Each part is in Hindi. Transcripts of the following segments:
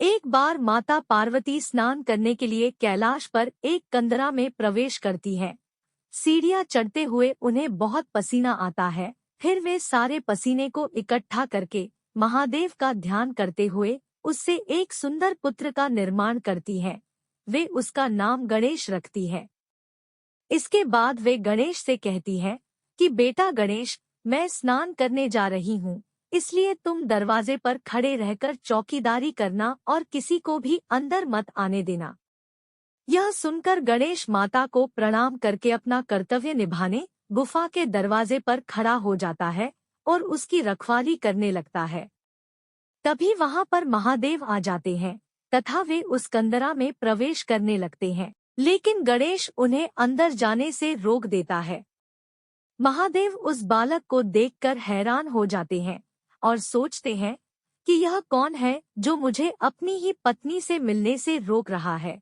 एक बार माता पार्वती स्नान करने के लिए कैलाश पर एक कंदरा में प्रवेश करती है। सीढ़ियां चढ़ते हुए उन्हें बहुत पसीना आता है। फिर वे सारे पसीने को इकट्ठा करके महादेव का ध्यान करते हुए उससे एक सुंदर पुत्र का निर्माण करती है। वे उसका नाम गणेश रखती है। इसके बाद वे गणेश से कहती है कि बेटा गणेश, मैं स्नान करने जा रही हूँ, इसलिए तुम दरवाजे पर खड़े रहकर चौकीदारी करना और किसी को भी अंदर मत आने देना। यह सुनकर गणेश माता को प्रणाम करके अपना कर्तव्य निभाने गुफा के दरवाजे पर खड़ा हो जाता है और उसकी रखवाली करने लगता है। तभी वहां पर महादेव आ जाते हैं तथा वे उस कंदरा में प्रवेश करने लगते हैं, लेकिन गणेश उन्हें अंदर जाने से रोक देता है। महादेव उस बालक को देखकर हैरान हो जाते हैं और सोचते हैं कि यह कौन है जो मुझे अपनी ही पत्नी से मिलने से रोक रहा है।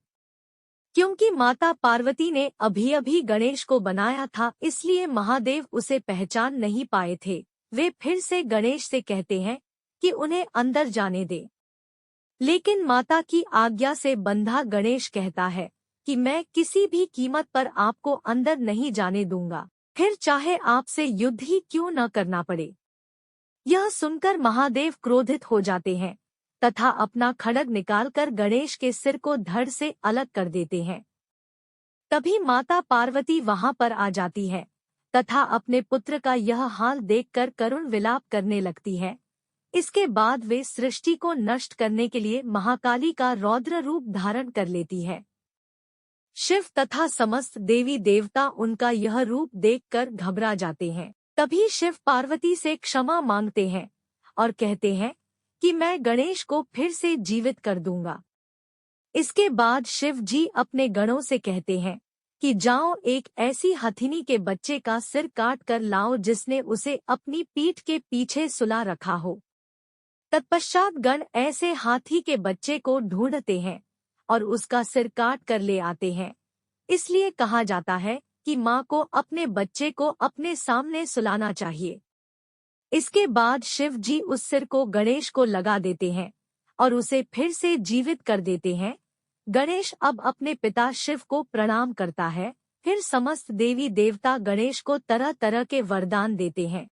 क्योंकि माता पार्वती ने अभी अभी गणेश को बनाया था, इसलिए महादेव उसे पहचान नहीं पाए थे। वे फिर से गणेश से कहते हैं कि उन्हें अंदर जाने दे, लेकिन माता की आज्ञा से बंधा गणेश कहता है कि मैं किसी भी कीमत पर आपको अंदर नहीं जाने दूंगा, फिर चाहे आपसे युद्ध ही क्यों न करना पड़े। यह सुनकर महादेव क्रोधित हो जाते हैं तथा अपना खड्ग निकालकर गणेश के सिर को धड़ से अलग कर देते हैं। तभी माता पार्वती वहां पर आ जाती है तथा अपने पुत्र का यह हाल देखकर करुण विलाप करने लगती है। इसके बाद वे सृष्टि को नष्ट करने के लिए महाकाली का रौद्र रूप धारण कर लेती है। शिव तथा समस्त देवी देवता उनका यह रूप देखकर घबरा जाते हैं। तभी शिव पार्वती से क्षमा मांगते हैं और कहते हैं कि मैं गणेश को फिर से जीवित कर दूंगा। इसके बाद शिव जी अपने गणों से कहते हैं कि जाओ एक ऐसी हथिनी के बच्चे का सिर काट कर लाओ जिसने उसे अपनी पीठ के पीछे सुला रखा हो। तत्पश्चात गण ऐसे हाथी के बच्चे को ढूंढते हैं और उसका सिर काट कर ले आते हैं। इसलिए कहा जाता है कि माँ को अपने बच्चे को अपने सामने सुलाना चाहिए। इसके बाद शिव जी उस सिर को गणेश को लगा देते हैं और उसे फिर से जीवित कर देते हैं। गणेश अब अपने पिता शिव को प्रणाम करता है। फिर समस्त देवी देवता गणेश को तरह तरह के वरदान देते हैं।